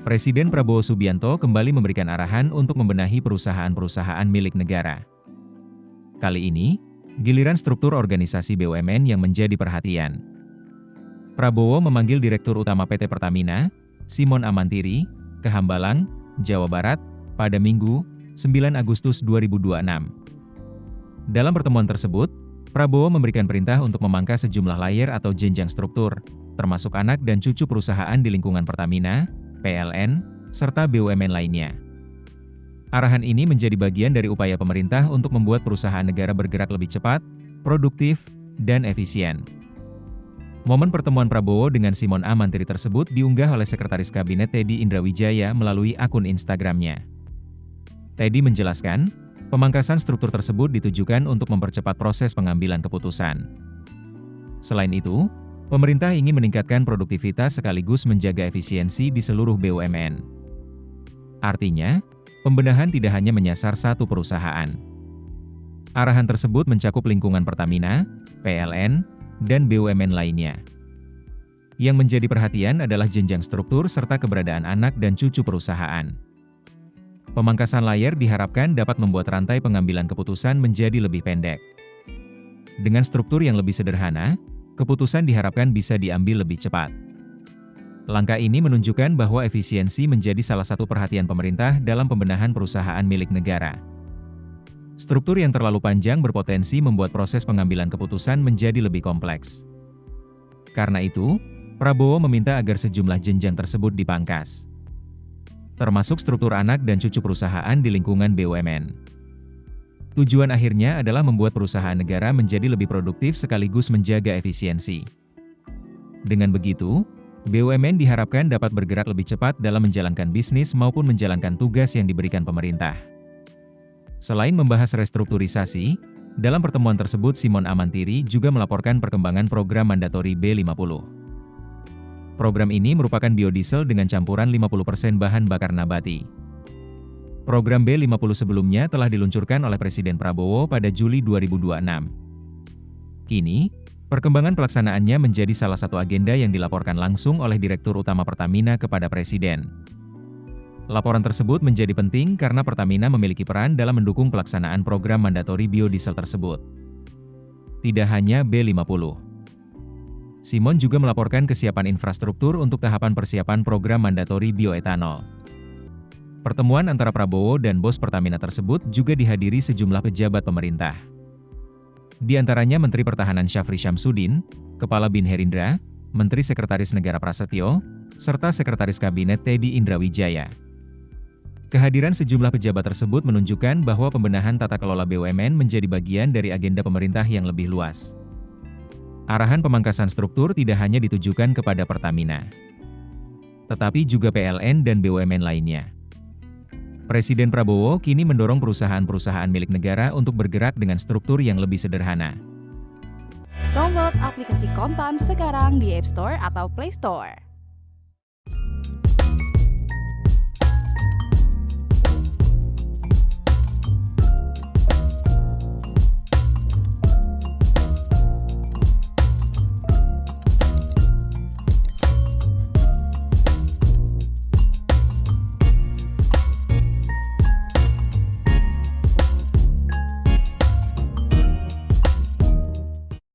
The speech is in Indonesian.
Presiden Prabowo Subianto kembali memberikan arahan untuk membenahi perusahaan-perusahaan milik negara. Kali ini, giliran struktur organisasi BUMN yang menjadi perhatian. Prabowo memanggil Direktur Utama PT Pertamina, Simon Amantiri, ke Hambalang, Jawa Barat, pada Minggu, 9 Agustus 2026. Dalam pertemuan tersebut, Prabowo memberikan perintah untuk memangkas sejumlah layer atau jenjang struktur, termasuk anak dan cucu perusahaan di lingkungan Pertamina, PLN, serta BUMN lainnya. Arahan ini menjadi bagian dari upaya pemerintah untuk membuat perusahaan negara bergerak lebih cepat, produktif, dan efisien. Momen pertemuan Prabowo dengan Simon Amantiri tersebut diunggah oleh Sekretaris Kabinet Teddy Indrawijaya melalui akun Instagramnya. Teddy menjelaskan, pemangkasan struktur tersebut ditujukan untuk mempercepat proses pengambilan keputusan. Selain itu, pemerintah ingin meningkatkan produktivitas sekaligus menjaga efisiensi di seluruh BUMN. Artinya, pembenahan tidak hanya menyasar satu perusahaan. Arahan tersebut mencakup lingkungan Pertamina, PLN, dan BUMN lainnya. Yang menjadi perhatian adalah jenjang struktur serta keberadaan anak dan cucu perusahaan. Pemangkasan layer diharapkan dapat membuat rantai pengambilan keputusan menjadi lebih pendek. Dengan struktur yang lebih sederhana, keputusan diharapkan bisa diambil lebih cepat. Langkah ini menunjukkan bahwa efisiensi menjadi salah satu perhatian pemerintah dalam pembenahan perusahaan milik negara. Struktur yang terlalu panjang berpotensi membuat proses pengambilan keputusan menjadi lebih kompleks. Karena itu, Prabowo meminta agar sejumlah jenjang tersebut dipangkas, termasuk struktur anak dan cucu perusahaan di lingkungan BUMN. Tujuan akhirnya adalah membuat perusahaan negara menjadi lebih produktif sekaligus menjaga efisiensi. Dengan begitu, BUMN diharapkan dapat bergerak lebih cepat dalam menjalankan bisnis maupun menjalankan tugas yang diberikan pemerintah. Selain membahas restrukturisasi, dalam pertemuan tersebut Simon Amantiri juga melaporkan perkembangan program mandatori B50. Program ini merupakan biodiesel dengan campuran 50% bahan bakar nabati. Program B50 sebelumnya telah diluncurkan oleh Presiden Prabowo pada Juli 2026. Kini, perkembangan pelaksanaannya menjadi salah satu agenda yang dilaporkan langsung oleh Direktur Utama Pertamina kepada Presiden. Laporan tersebut menjadi penting karena Pertamina memiliki peran dalam mendukung pelaksanaan program mandatori biodiesel tersebut. Tidak hanya B50. Simon juga melaporkan kesiapan infrastruktur untuk tahapan persiapan program mandatori bioetanol. Pertemuan antara Prabowo dan bos Pertamina tersebut juga dihadiri sejumlah pejabat pemerintah. Di antaranya Menteri Pertahanan Syafri Syamsuddin, Kepala BIN Herindra, Menteri Sekretaris Negara Prasetyo, serta Sekretaris Kabinet Teddy Indrawijaya. Kehadiran sejumlah pejabat tersebut menunjukkan bahwa pembenahan tata kelola BUMN menjadi bagian dari agenda pemerintah yang lebih luas. Arahan pemangkasan struktur tidak hanya ditujukan kepada Pertamina, tetapi juga PLN dan BUMN lainnya. Presiden Prabowo kini mendorong perusahaan-perusahaan milik negara untuk bergerak dengan struktur yang lebih sederhana. Download aplikasi Kontan sekarang di App Store atau Play Store.